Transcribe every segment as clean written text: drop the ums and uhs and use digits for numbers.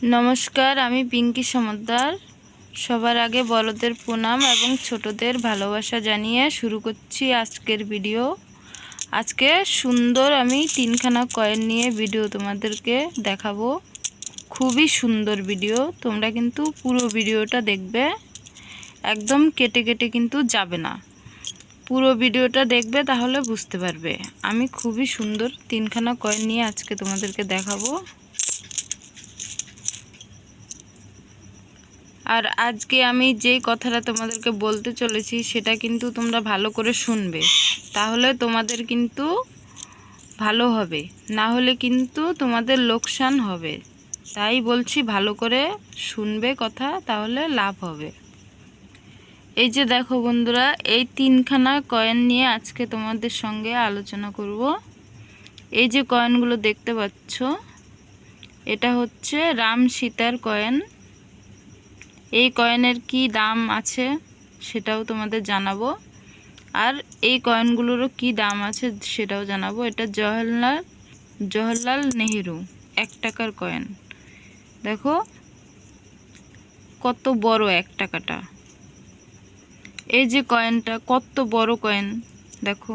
নমস্কার, আমি পিঙ্কি সমদ্দার। সবার আগে বড়দের প্রণাম এবং ছোটদের ভালোবাসা জানিয়ে শুরু করছি আজকের ভিডিও। আজকে সুন্দর আমি 3খানা কয়েন নিয়ে ভিডিও তোমাদেরকে দেখাবো। খুবই সুন্দর ভিডিও, তোমরা কিন্তু পুরো ভিডিওটা দেখবে, একদম কেটে কেটে কিন্তু যাবে না। পুরো ভিডিওটা দেখবে, তাহলে বুঝতে পারবে। আমি খুবই সুন্দর 3খানা কয়েন নিয়ে আজকে তোমাদেরকে দেখাবো। আর আজকে আমি যেই কথাটা তোমাদেরকে বলতে চলেছি সেটা কিন্তু তোমরা ভালো করে শুনবে, তাহলে তোমাদের কিন্তু ভালো হবে, না হলে কিন্তু তোমাদের লোকসান হবে। তাই বলছি ভালো করে শুনবে কথা, তাহলে লাভ হবে। এই যে দেখো বন্ধুরা, এই 3খানা কয়েন নিয়ে আজকে তোমাদের সঙ্গে আলোচনা করব। এই যে কয়েনগুলো দেখতে পাচ্ছ, এটা হচ্ছে রাম সীতার কয়েন। এই কয়েনের কি দাম আছে সেটাও তোমাদের জানাবো, আর এই কয়েনগুলোরও কি দাম আছে সেটাও জানাবো। এটা জওহরলাল নেহেরু 1 টাকার কয়েন। দেখো কত বড় 1 টাকাটা। এই যে কয়েনটা কত বড় কয়েন, দেখো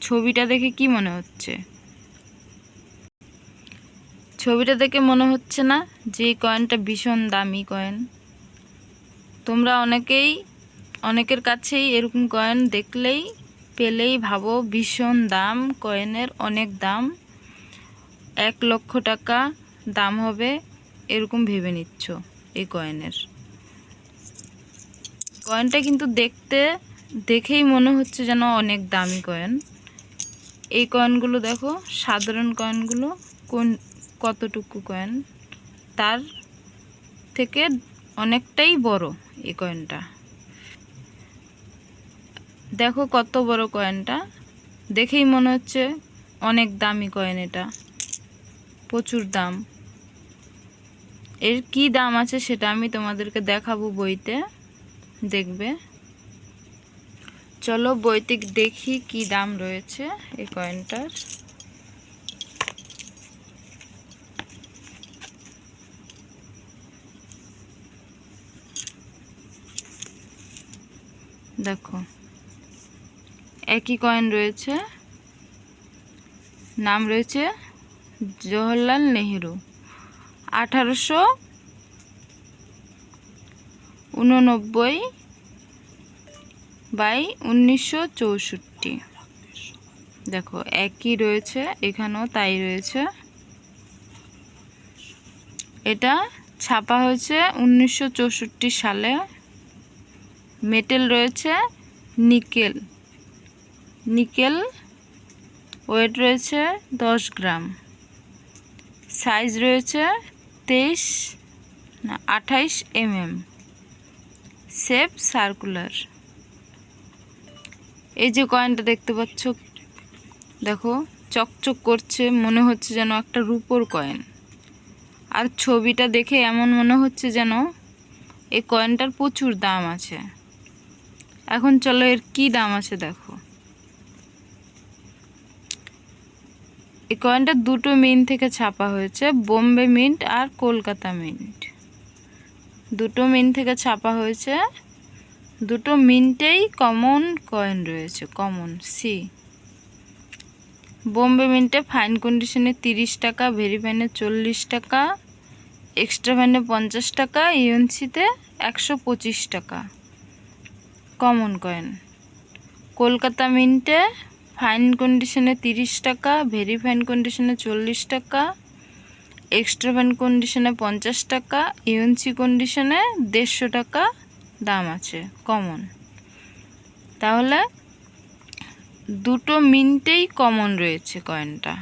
ছবিটা দেখে কি মনে হচ্ছে? ছবিটা দেখে মনে হচ্ছে না যে এই কয়েনটা ভীষণ দামি কয়েন? তোমরা অনেকের কাছেই এরকম কয়েন দেখলেই পেলেই ভাবো ভীষণ দাম, কয়েনের অনেক দাম, 1 লক্ষ টাকা দাম হবে, এরকম ভেবে নিচ্ছ এই কয়েনটা কিন্তু দেখেই মনে হচ্ছে যেন অনেক দামি কয়েন। এই কয়েনগুলো দেখো, সাধারণ কয়েনগুলো কতটুকু কয়েন, তার থেকে অনেকটাই বড় এই কয়েনটা। দেখো কত বড় কয়েনটা, দেখেই মনে হচ্ছে অনেক দামি কয়েন। এটা প্রচুর দাম। এর কি দাম আছে সেটা আমি তোমাদেরকে দেখাবো বইতে, দেখবে। চলো বইতে দেখি কি দাম রয়েছে এই কয়েনটার। দেখো একই কয়েন রয়েছে, নাম রয়েছে জওহরলাল নেহেরু, 1889/1964। দেখো একই রয়েছে, এখানেও তাই রয়েছে। এটা ছাপা হয়েছে 1964 সালে। মেটেল রয়েছে নিকেল। ওয়েট রয়েছে 10 গ্রাম। সাইজ রয়েছে 28 mm। Shape circular. এই যে কয়েনটা দেখতে পাচ্ছ, দেখো চকচক করছে, মনে হচ্ছে যেন একটা রূপোর কয়েন। আর ছবিটা দেখে এমন মনে হচ্ছে যেন এই কয়েনটার প্রচুর দাম আছে। এখন চলো এর কি দাম আছে দেখো। এই কয়েনটা দুটো মিন্ট থেকে ছাপা হয়েছে, বোম্বে মিন্ট আর কলকাতা মিন্ট। দুটো মিন্ট থেকে ছাপা হয়েছে, দুটো মিন্টেই কমন কয়েন রয়েছে, কমন সি। বোম্বে মিন্টে ফাইন কন্ডিশনে 30 টাকা, ভেরি ফাইনে 40 টাকা, এক্সট্রা ফাইনে 50 টাকা, ইউএনসিতে 125 টাকা কমন কয়েন। কলকাতা মিন্টে ফাইন কন্ডিশনে 30 টাকা, ভেরি ফাইন কন্ডিশনে 40 টাকা, এক্সট্রা ফাইন কন্ডিশনে 50 টাকা, ইউএনসি কন্ডিশনে 150 টাকা দাম আছে কমন। তাহলে দুটো মিন্টেই কমন রয়েছে কয়েনটা,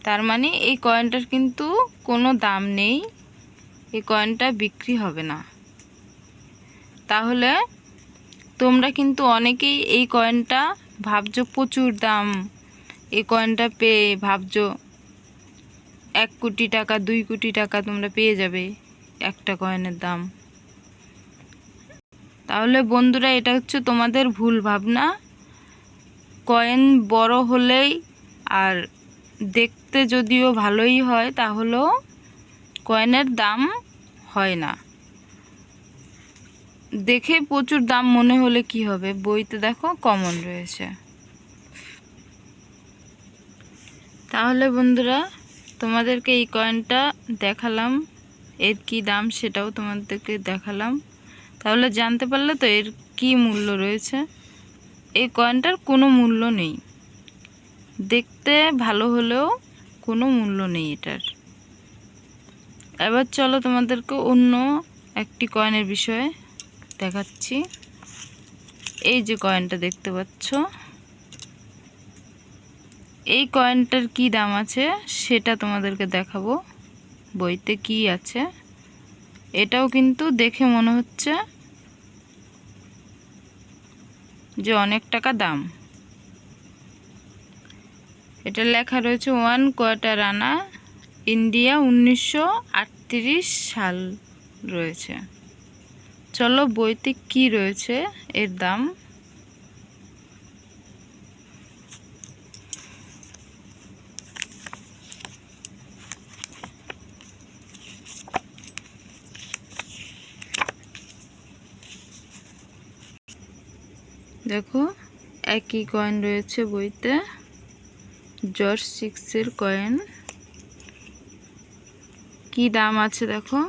তার মানে এই কয়েনটার কিন্তু কোনো দাম নেই, এই কয়েনটা বিক্রি হবে না। তাহলে তোমরা কিন্তু অনেকেই এই কয়েনটা ভাবছো প্রচুর দাম, এই কয়েনটা পেয়ে ভাবছো 1 কোটি টাকা 2 কোটি টাকা তোমরা পেয়ে যাবে একটা কয়েনের দাম। তাহলে বন্ধুরা, এটা হচ্ছে তোমাদের ভুল ভাবনা। কয়েন বড় হলেই আর দেখতে যদিও ভালোই হয়, তাহলেও কয়েনের দাম হয় না। দেখে প্রচুর দাম মনে হলে কি হবে, বইতে দেখো কমন রয়েছে। তাহলে বন্ধুরা তোমাদেরকে এই কয়েনটা দেখালাম, এর কি দাম সেটাও তোমাদেরকে দেখালাম। তাহলে জানতে পারলে তো এর কি মূল্য রয়েছে। এই কয়েনটার কোনো মূল্য নেই, দেখতে ভালো হলেও কোনো মূল্য নেই এটার। এবার চলো তোমাদেরকে অন্য একটি কয়েনের বিষয়ে দেখাচ্ছি। এই যে কয়েনটা দেখতে পাচ্ছ, এই কয়েনটার কি দাম আছে সেটা তোমাদেরকে দেখাবো, বইতে কি আছে। এটাও কিন্তু দেখে মনে হচ্ছে যে অনেক টাকা দাম। এটা লেখা রয়েছে 1 কোয়ার্টার আনা, ইন্ডিয়া 1938 সাল রয়েছে। চলো বইতে কি রয়েছে এর দাম। দেখো একই কয়েন রয়েছে বইতে, জর্জ 6 কয়েন। কি দাম আছে দেখো,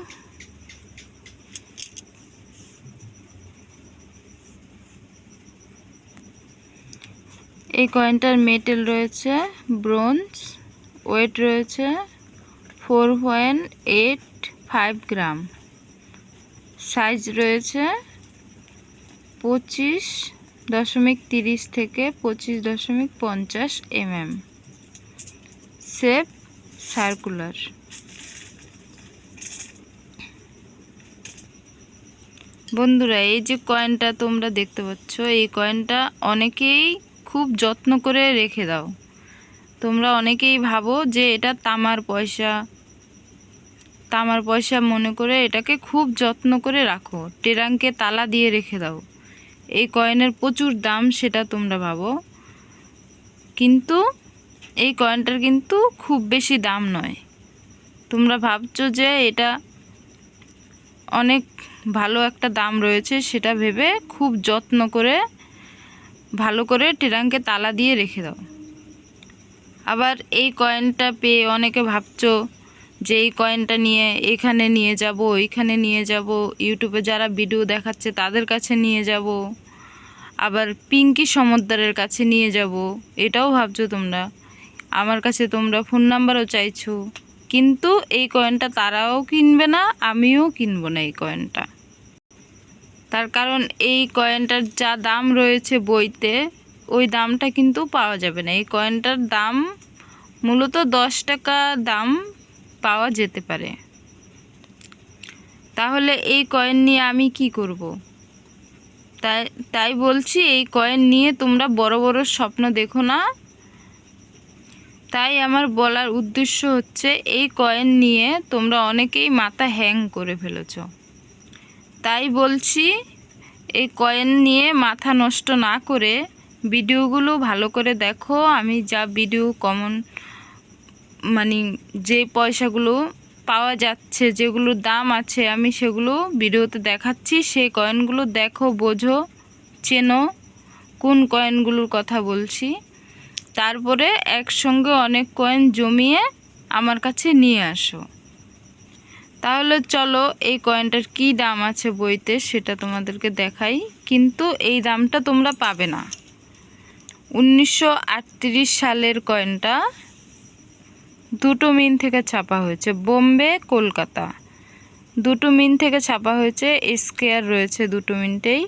এই কয়েনটার মেটেল রয়েছে ব্রোঞ্জ, ওয়েট রয়েছে 4.85 গ্রাম, সাইজ রয়েছে 25.30 থেকে 25.50 mm, শেপ সার্কুলার। বন্ধুরা এই যে কয়েনটা তোমরা দেখতে পাচ্ছ, এই কয়েনটা অনেকেই খুব যত্ন করে রেখে দাও। তোমরা অনেকেই ভাবো যে এটা তামার পয়সা মনে করে এটাকে খুব যত্ন করে রাখো, ট্রাঙ্কে তালা দিয়ে রেখে দাও। এই কয়েনের প্রচুর দাম সেটা তোমরা ভাবো, কিন্তু এই কয়েনটার কিন্তু খুব বেশি দাম নয়। তোমরা ভাবছো যে এটা অনেক ভালো একটা দাম রয়েছে, সেটা ভেবে খুব যত্ন করে ভালো করে ট্রাঙ্কে তালা দিয়ে রেখে দাও। আবার এই কয়েনটা পেয়ে অনেকে ভাবছো যে এই কয়েনটা নিয়ে এখানে নিয়ে যাব, ওইখানে নিয়ে যাব, ইউটিউবে যারা ভিডিও দেখাচ্ছে তাদের কাছে নিয়ে যাব, আবার পিঙ্কি সমদ্দারের কাছে নিয়ে যাব, এটাও ভাবছো তোমরা। আমার কাছে তোমরা ফোন নাম্বারও চাইছো, কিন্তু এই কয়েনটা তারাও কিনবে না, আমিও কিনবো না এই কয়েনটা। তার কারণ এই কয়েনটার যা দাম রয়েছে বইতে, ওই দামটা কিন্তু পাওয়া যাবে না। এই কয়েনটার দাম মূলত 10 টাকা দাম পাওয়া যেতে পারে। তাহলে এই কয়েন নিয়ে আমি কি করব? তাই বলছি এই কয়েন নিয়ে তোমরা বড় বড় স্বপ্ন দেখো না। তাই আমার বলার উদ্দেশ্য হচ্ছে এই কয়েন নিয়ে তোমরা অনেকেই মাথা হ্যাং করে ফেলেছ। তাই বলছি এই কয়েন নিয়ে মাথা নষ্ট না করে ভিডিওগুলো ভালো করে দেখো। আমি যা ভিডিও যে পয়সাগুলো পাওয়া যাচ্ছে, যেগুলোর দাম আছে, আমি সেগুলো ভিডিওতে দেখাচ্ছি। সেই কয়েনগুলো দেখো, বোঝো, চেনো কোন কয়েনগুলোর কথা বলছি। তারপরে একসঙ্গে অনেক কয়েন জমিয়ে আমার কাছে নিয়ে আসো। তাহলে চলো এই কয়েনটার কি দাম আছে বইতে সেটা তোমাদেরকে দেখাই, কিন্তু এই দামটা তোমরা পাবে না। 1938 সালের কয়েনটা, দুটো মিন থেকে ছাপা হয়েছে, বোম্বে কলকাতা, দুটো মিন থেকে ছাপা হয়েছে। স্কোয়ার রয়েছে দুটো মিনটেই।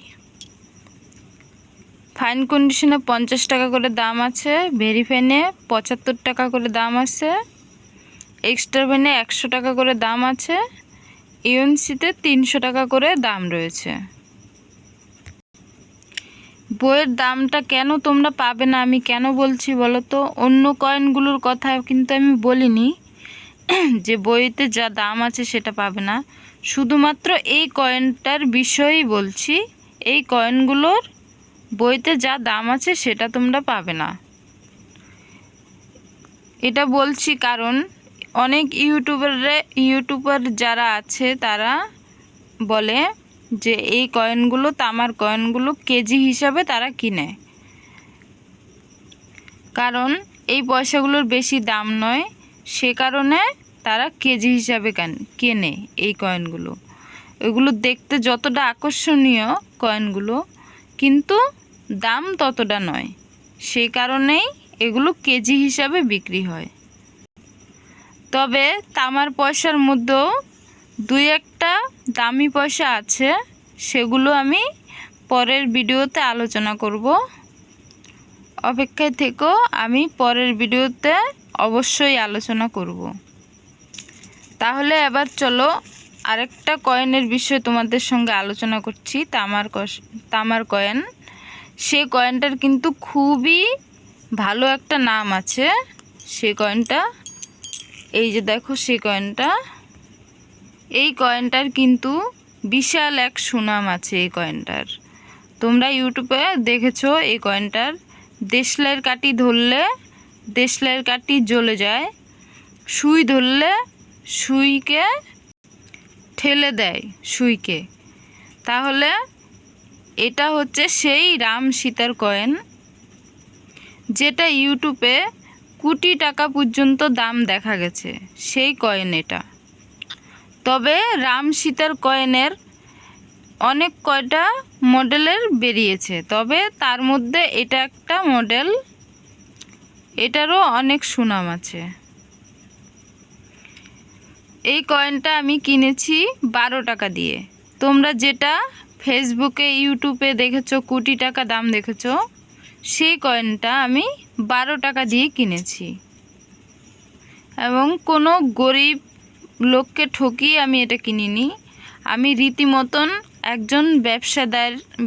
ফাইন কন্ডিশনে 50 টাকা করে দাম আছে, ভেরিফাইনে 75 টাকা করে দাম আছে, এক্সট্রা ভেনে 100 টাকা করে দাম আছে, ইউএনসিতে 300 টাকা করে দাম রয়েছে। বইয়ের দামটা কেন তোমরা পাবে না আমি কেন বলছি বলো তো? অন্য কয়েনগুলোর কথা কিন্তু আমি বলিনি যে বইতে যা দাম আছে সেটা পাবে না, শুধুমাত্র এই কয়েনটার বিষয়েই বলছি। এই কয়েনগুলোর বইতে যা দাম আছে সেটা তোমরা পাবে না। এটা বলছি কারণ অনেক ইউটিউবার যারা আছে তারা বলে যে এই কয়েনগুলো, তামার কয়েনগুলো কেজি হিসাবে তারা কিনে, কারণ এই পয়সাগুলোর বেশি দাম নয়, সে কারণে তারা কেজি হিসাবে কেনে এই কয়েনগুলো। এগুলো দেখতে যতটা আকর্ষণীয় কয়েনগুলো, কিন্তু দাম ততটা নয়, সেই কারণেই এগুলো কেজি হিসাবে বিক্রি হয়। তবে তামার পয়সার মধ্যেও দুই একটা দামি পয়সা আছে, সেগুলো আমি পরের ভিডিওতে আলোচনা করব। অপেক্ষায় থেকো, আমি পরের ভিডিওতে অবশ্যই আলোচনা করব। তাহলে এবার চলো আরেকটা কয়েনের বিষয়ে তোমাদের সঙ্গে আলোচনা করছি, তামার কয়েন। সে কয়েনটার কিন্তু খুবই ভালো একটা নাম আছে। সে কয়েনটা, এই যে দেখো সেই কয়েনটা, এই কয়েনটার কিন্তু বিশাল এক সুনাম আছে। এই কয়েনটার তোমরা ইউটিউবে দেখেছো, এই কয়েনটার দেশলাইয়ের কাঠি ধরলে দেশলাইয়ের কাঠি জ্বলে যায়, সুই ধরলে সুইকে ঠেলে দেয় সুইকে। তাহলে এটা হচ্ছে সেই রাম সীতার কয়েন, যেটা ইউটিউবে কোটি টাকা পর্যন্ত দাম দেখা গেছে সেই কয়েন এটা। তবে রাম সীতার কয়েনের অনেক কয়টা মডেলের বেরিয়েছে, তবে তার মধ্যে এটা একটা মডেল, এটারও অনেক সুনাম আছে। এই কয়েনটা আমি কিনেছি 12 টাকা দিয়ে। তোমরা যেটা ফেসবুকে ইউটিউবে দেখেছো কোটি টাকা দাম দেখেছো, সেই কয়েনটা আমি 12 টাকা দিয়ে কিনেছি। এবং কোনো গরিব লোককে ঠকিয়ে আমি এটা কিনিনি, আমি রীতিমতন একজন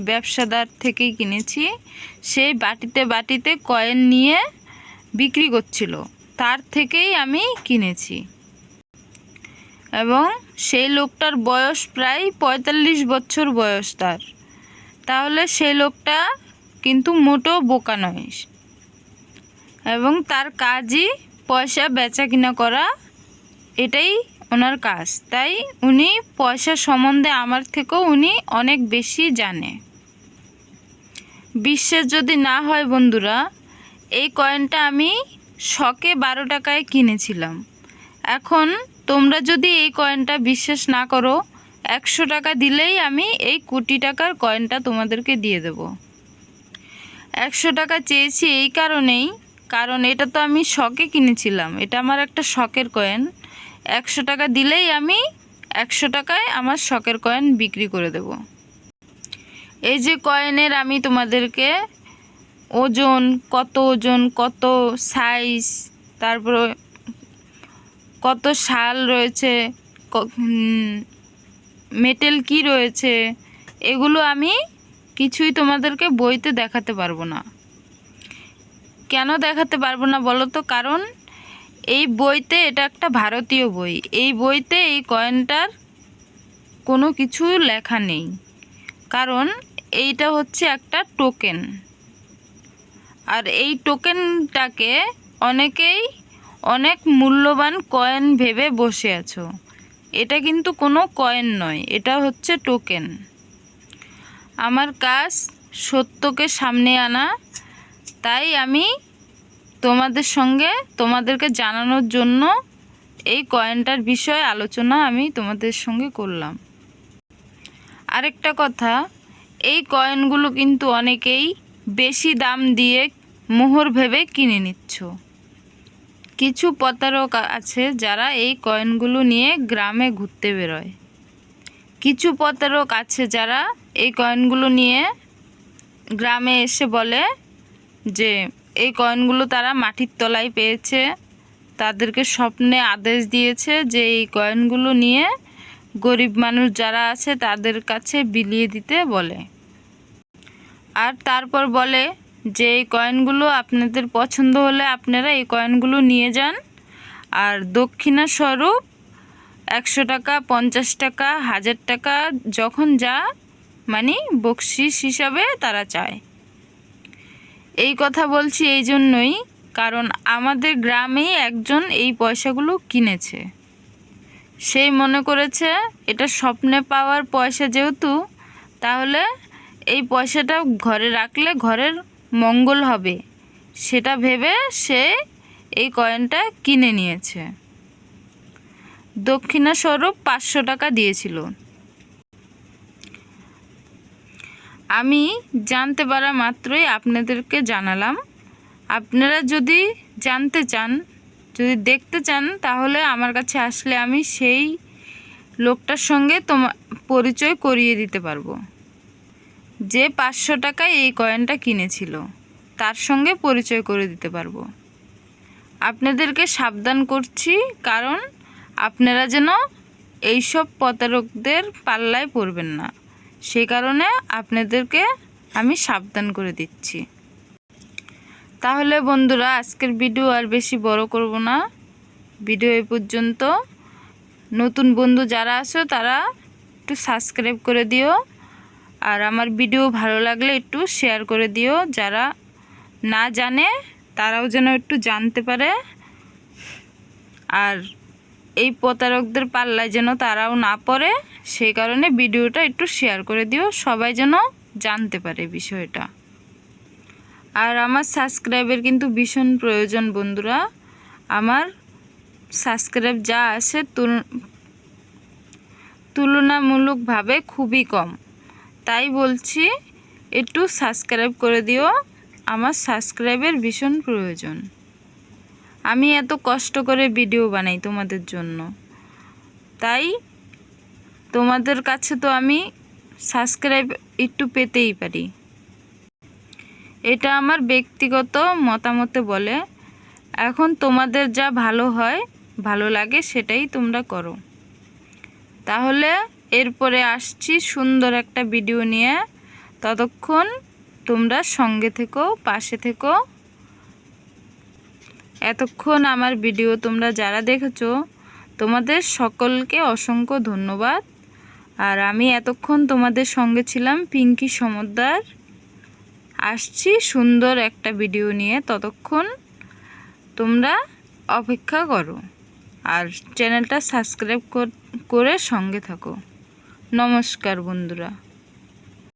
ব্যবসাদার থেকেই কিনেছি। সেই বাটিতে বাটিতে কয়েন নিয়ে বিক্রি করছিল, তার থেকেই আমি কিনেছি। এবং সেই লোকটার বয়স প্রায় 45 বছর বয়স তার। তাহলে সেই লোকটা কিন্তু মোটেও বোকা নয়, এবং তার কাজই পয়সা বেচা কিনা করা, এটাই ওনার কাজ। তাই উনি পয়সা সম্বন্ধে আমার থেকেও উনি অনেক বেশি জানে। বিশ্বাস যদি না হয় বন্ধুরা, এই কয়েনটা আমি শখে 12 টাকায় কিনেছিলাম। এখন তোমরা যদি এই কয়েনটা বিশ্বাস না করো, 100 টাকা দিলেই আমি এই কোটি টাকার কয়েনটা তোমাদেরকে দিয়ে দেব। 100 টাকা চেয়েছি এই কারণেই, কারণ এটা তো আমি শখে কিনেছিলাম, এটা আমার একটা শখের কয়েন। 100 টাকা দিলেই আমি 100 টাকায় আমার শখের কয়েন বিক্রি করে দেব। এই যে কয়েনের আমি তোমাদেরকে ওজন, কত সাইজ, তারপর কত সাল রয়েছে, মেটেল কি রয়েছে, এগুলো আমি কিছুই তোমাদেরকে বইতে দেখাতে পারবো না। কেন দেখাতে পারবো না বলো তো? কারণ এই বইতে, এটা একটা ভারতীয় বই, এই বইতে এই কয়েনটার কোনো কিছু লেখা নেই, কারণ এইটা হচ্ছে একটা টোকেন। আর এই টোকেনটাকে অনেকেই অনেক মূল্যবান কয়েন ভেবে বসে আছো। এটা কিন্তু কোনো কয়েন নয়, এটা হচ্ছে টোকেন। আমার কাজ সত্যকে সামনে আনা, তাই আমি তোমাদেরকে জানানোর জন্য এই কয়েনটার বিষয়ে আলোচনা আমি তোমাদের সঙ্গে করলাম। আরেকটা কথা, এই কয়েনগুলো কিন্তু অনেকেই বেশি দাম দিয়ে মোহর ভেবে কিনে নিচ্ছ। কিছু প্রতারক আছে যারা এই কয়েনগুলো নিয়ে গ্রামে ঘুরতে বেরোয়। কিছু প্রতারক আছে যারা এই কয়েনগুলো নিয়ে গ্রামে এসে বলে যে এই কয়েনগুলো তারা মাটির তলায় পেয়েছে, তাদেরকে স্বপ্নে আদেশ দিয়েছে যে এই কয়েনগুলো নিয়ে গরিব মানুষ যারা আছে তাদের কাছে বিলিয়ে দিতে বলে। আর তারপর বলে যে এই কয়েনগুলো আপনাদের পছন্দ হলে আপনারা এই কয়েনগুলো নিয়ে যান, আর দক্ষিণা স্বরূপ 100 টাকা, 50 টাকা, 1000 টাকা, যখন যা মানে বকশিস হিসাবে তারা চায়। এই কথা বলছি এই জন্যই, কারণ আমাদের গ্রামেই একজন এই পয়সাগুলো কিনেছে। সেই মনে করেছে এটা স্বপ্নে পাওয়ার পয়সা যেহেতু, তাহলে এই পয়সাটা ঘরে রাখলে ঘরের মঙ্গল হবে, সেটা ভেবে সে এই কয়েনটা কিনে নিয়েছে। দক্ষিণাস্বরূপ 500 টাকা দিয়েছিল। আমি জানতে পারা মাত্রই আপনাদেরকে জানালাম। আপনারা যদি জানতে চান, যদি দেখতে চান, তাহলে আমার কাছে আসলে আমি সেই লোকটার সঙ্গে পরিচয় করিয়ে দিতে পারবো, যে 500 টাকায় এই কয়েনটা কিনেছিল, তার সঙ্গে পরিচয় করে দিতে পারবো। আপনাদেরকে সাবধান করছি, কারণ আপনারা যেন এইসব প্রতারকদের পাল্লায় পড়বেন না, সে কারণে আপনাদেরকে আমি সাবধান করে দিচ্ছি। তাহলে বন্ধুরা, আজকের ভিডিও আর বেশি বড় করব না, ভিডিও এই পর্যন্ত। নতুন বন্ধু যারা আছো তারা একটু সাবস্ক্রাইব করে দিও, আর আমার ভিডিও ভালো লাগলে একটু শেয়ার করে দিও। যারা না জানে তারাও যেন একটু জানতে পারে, আর এই প্রতারকদের পাল্লায় যেন তারাও না পড়ে, সেই কারণে ভিডিওটা একটু শেয়ার করে দিও, সবাই যেন জানতে পারে বিষয়টা। আর আমার সাবস্ক্রাইবের কিন্তু ভীষণ প্রয়োজন বন্ধুরা। আমার সাবস্ক্রাইব যা আছে তুলনামূলকভাবে খুবই কম, তাই বলছি একটু সাবস্ক্রাইব করে দিও। আমার সাবস্ক্রাইবের ভীষণ প্রয়োজন। আমি এত কষ্ট করে ভিডিও বানাই তোমাদের জন্য, তাই তোমাদের কাছে তো আমি সাবস্ক্রাইব একটু পেতেই পারি। এটা আমার ব্যক্তিগত মতামতে বলে। এখন তোমাদের যা ভালো হয়, ভালো লাগে, সেটাই তোমরা করো। তাহলে এরপরে আসছি সুন্দর একটা ভিডিও নিয়ে। ততক্ষণ তোমরা সঙ্গে থেকো, পাশে থেকো। এতক্ষণ আমার ভিডিও তোমরা যারা দেখেছো, তোমাদের সকলকে অসংখ্য ধন্যবাদ। আর আমি এতক্ষণ তোমাদের সঙ্গে ছিলাম পিঙ্কি সমদ্দার। আসছি সুন্দর একটা ভিডিও নিয়ে, ততক্ষণ তোমরা অপেক্ষা করো আর চ্যানেলটা সাবস্ক্রাইব করে সঙ্গে থাকো। নমস্কার বন্ধুরা।